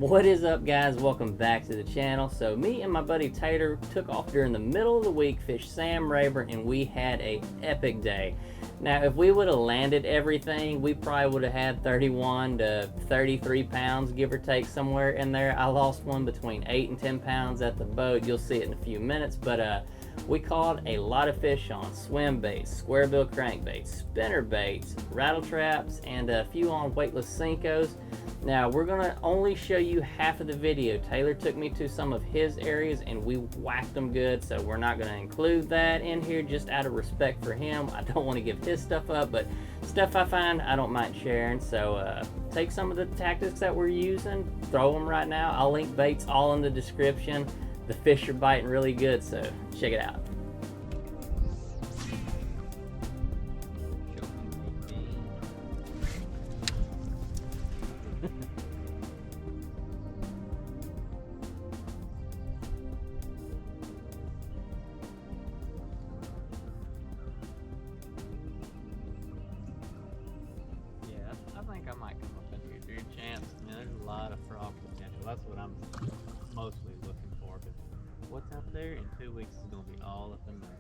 What is up, guys? Welcome back to the channel. So me and my buddy Tater took off during the middle of the week, fished Sam Rayburn, and we had a epic day. Now, if we would have landed everything, we probably would have had 31 to 33 pounds, give or take, somewhere in there. I lost one between 8 and 10 pounds at the boat. You'll see it in a few minutes, but we caught a lot of fish on swim baits, square bill crankbaits, spinner baits, rattle traps, and a few on weightless Senkos. Now, we're gonna only show you half of the video. Taylor took me to some of his areas and we whacked them good, so we're not gonna include that in here just out of respect for him. I don't want to give his stuff up, but stuff I find I don't mind sharing. So take some of the tactics that we're using, throw them right now. I'll link baits all in the description. The fish are biting really good, so check it out. I think I might come up in here, dude. Chance, man, there's a lot of frog potential. That's what I'm mostly looking for. But what's up there in 2 weeks is gonna be all up in there.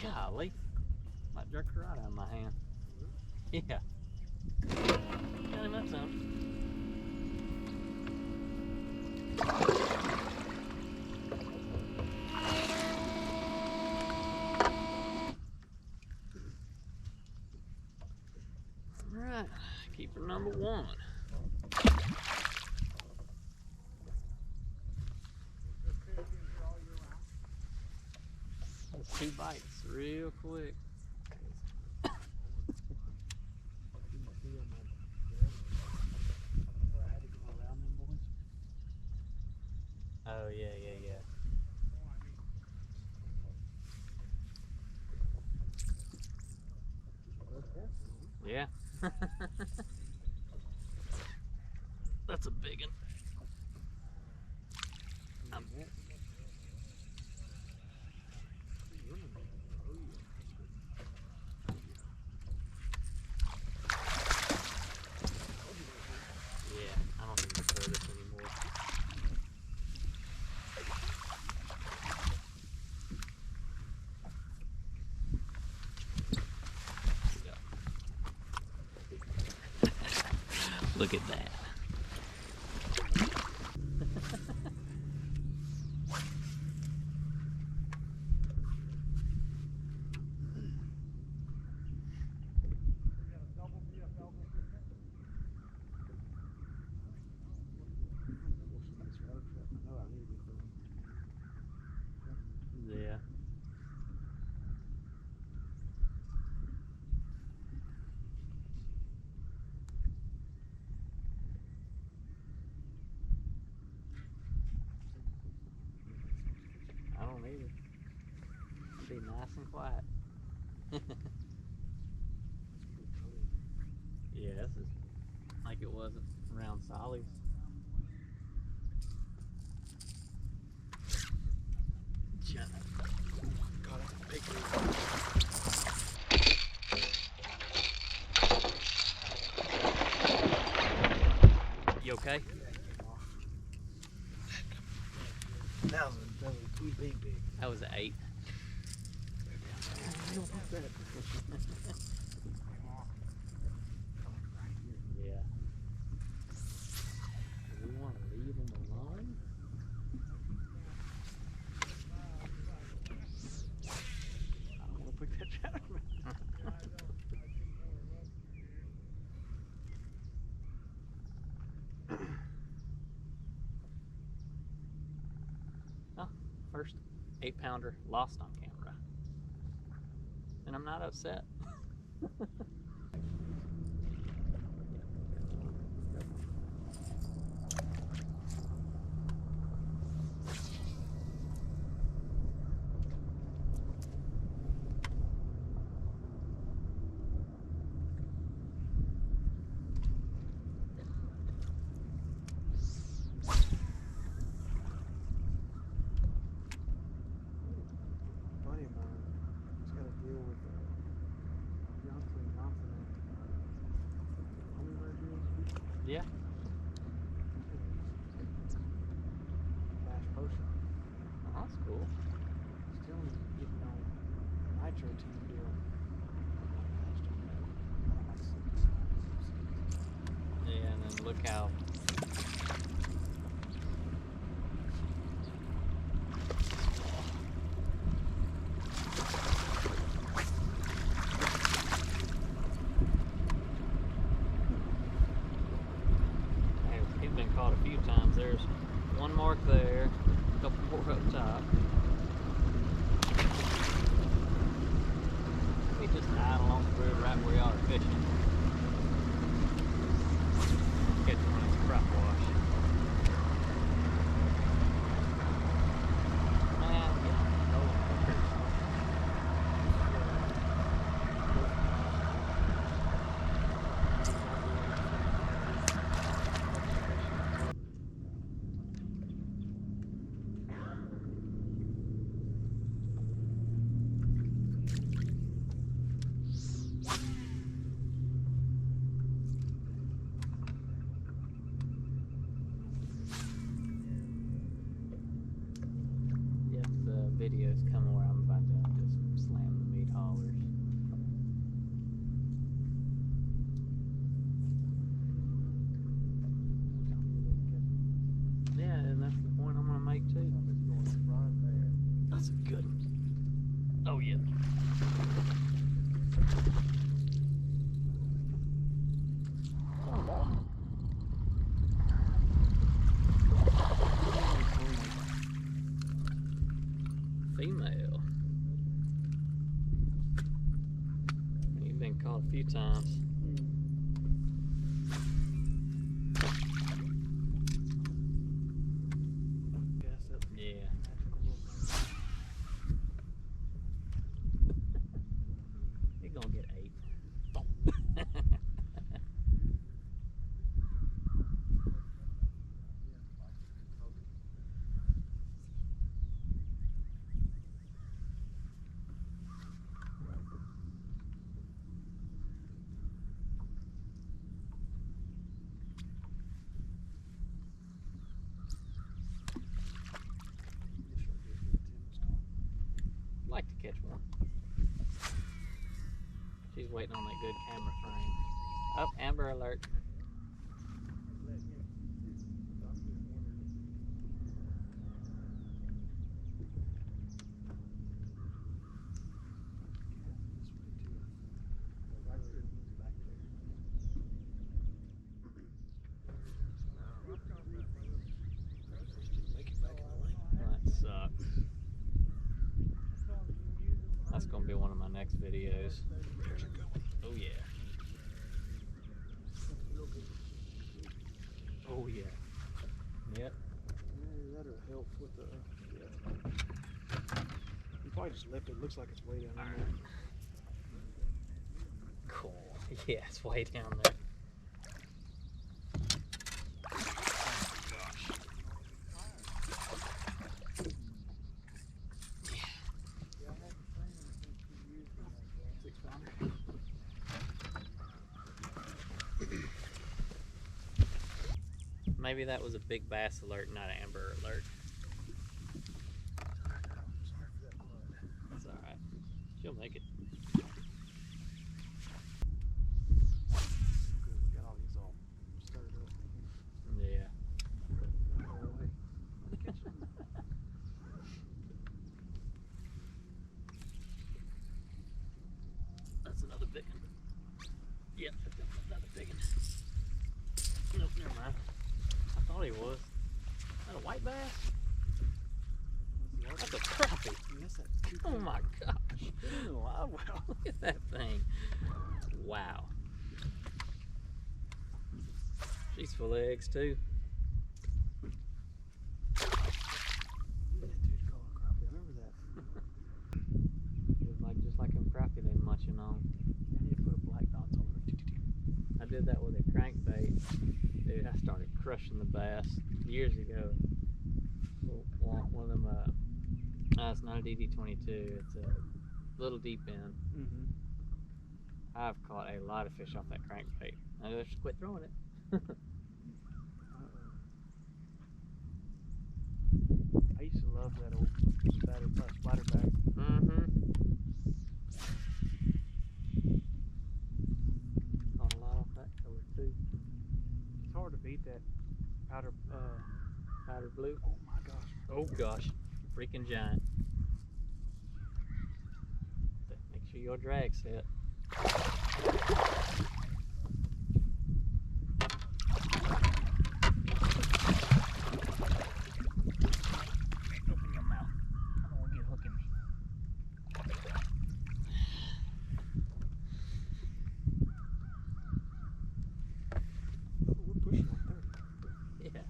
Golly, might jerk right out of my hand. Yeah. Got him up some. Alright, keeper number one. That's 2 bites real quick. Oh yeah. Yeah. That's a big one. Yeah, I don't need to throw this anymore. Look at that. Yeah. I don't either. Be nice and quiet. Yeah, this is like it wasn't around Solly's. You okay? That was big. That was an 8. Yeah. Do we want to leave them alone? I don't want to put that trout in my mouth. Oh, first 8-pounder lost on camera. And I'm not upset. Buddy of mine out. Hey, he's been caught a few times. There's one mark there, a couple more up top. We just died along the road right where y'all are fishing. Catching one of these crop wash. Man, get going, fuckers. Yep, the video's coming where I'm about to just slam the meat haulers. Yeah, and that's the point I'm gonna make too. That's a good one. Oh yeah. Female. You've been caught a few times. Yeah. You're gonna get 8. Like to catch one. She's waiting on that good camera frame. Oh, Amber Alert. That sucks. That's gonna be one of my next videos. Oh yeah. Oh yeah. Yep. That'll help with the. Yeah. You probably just left it. Looks like it's way down there. Cool. Yeah, it's way down there. Maybe that was a big bass alert, not an Amber Alert. Sorry for that blood. It's alright. She'll make it. Good, we got all these all stirred up. Yeah. That's another big one. Yep, that's another big one. Nope, never mind. I thought he was. Is that a white bass? That's a crappie. That's that Oh my gosh. in the live well. Look at that thing. Wow. She's full of eggs too. That dude called a crappie. I remember that. Just like them crappie they munching on. I need to put a black dot on it. I did that with a crankbait. Dude, I started crushing the bass years ago. One of them, it's not a DD22, it's a little deep end. Mm-hmm. I've caught a lot of fish off that crankbait. I just quit throwing it. I used to love that old splatterback. Mm-hmm. Caught a lot off that color too. It's hard to beat that powder blue. oh my gosh. Oh gosh, freaking giant. Make sure your drag's set. Open your mouth. I don't want to get hooking me. Oh, we're pushing on 30. Yeah.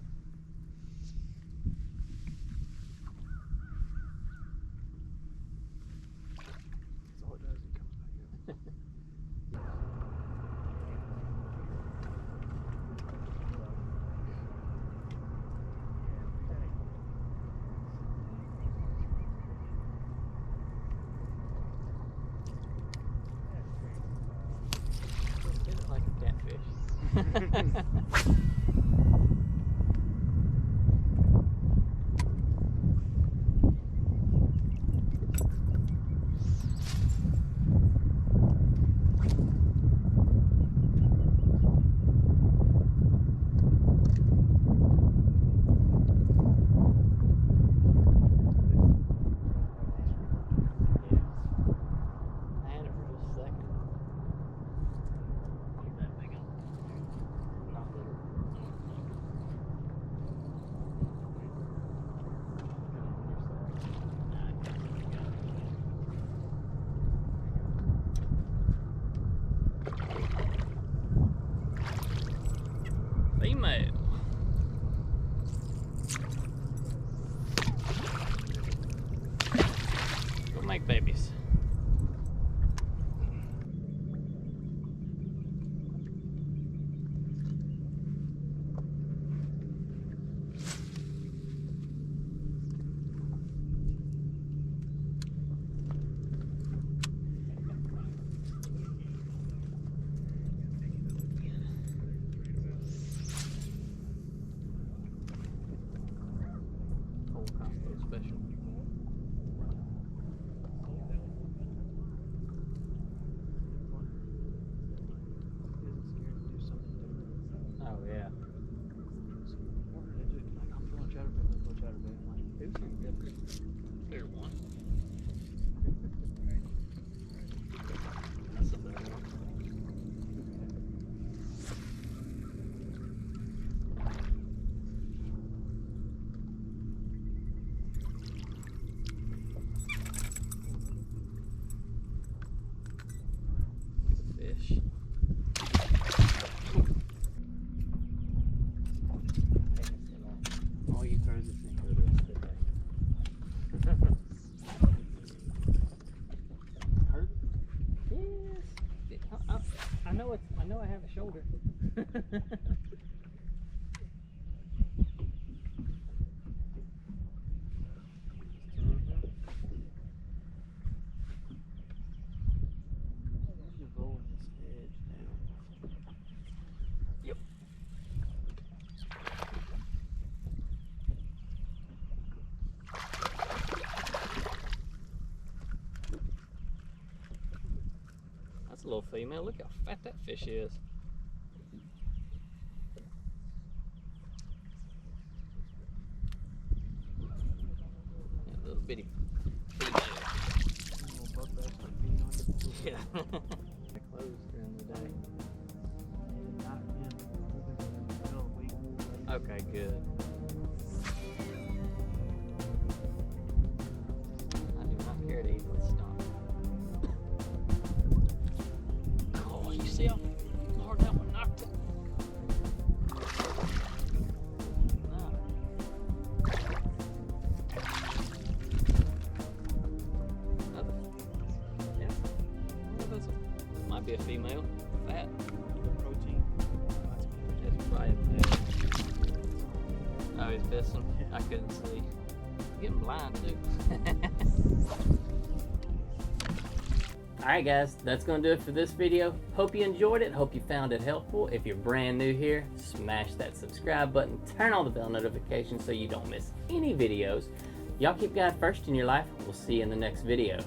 That's all it does, it comes back up. Hit it like a catfish. Female. Go make babies. Whole Costco special. Oh yeah. I'm feeling chatterbait, let's go chatterbait. I'm like, There's one. That's a better one. Fish. all you throws at me. Hurt? Yes. I know it's. I know I have a shoulder. You're rolling this edge down. Yep. That's a little female. Look how fat that fish is. Yeah, little bitty female. Little buck bass like being on it. Yeah. They close during the day. Not again. We've been in the middle of the week. Okay, good. I do not care to eat with stomach. Oh, you see how hard that one knocked it? Another. Yeah. Might be a female. Fat. Protein. It's probably a male. Oh, he's pissing. I couldn't see. I'm getting blind too. Alright guys, that's going to do it for this video. Hope you enjoyed it. Hope you found it helpful. If you're brand new here, smash that subscribe button. Turn on the bell notifications so you don't miss any videos. Y'all keep God first in your life. We'll see you in the next video.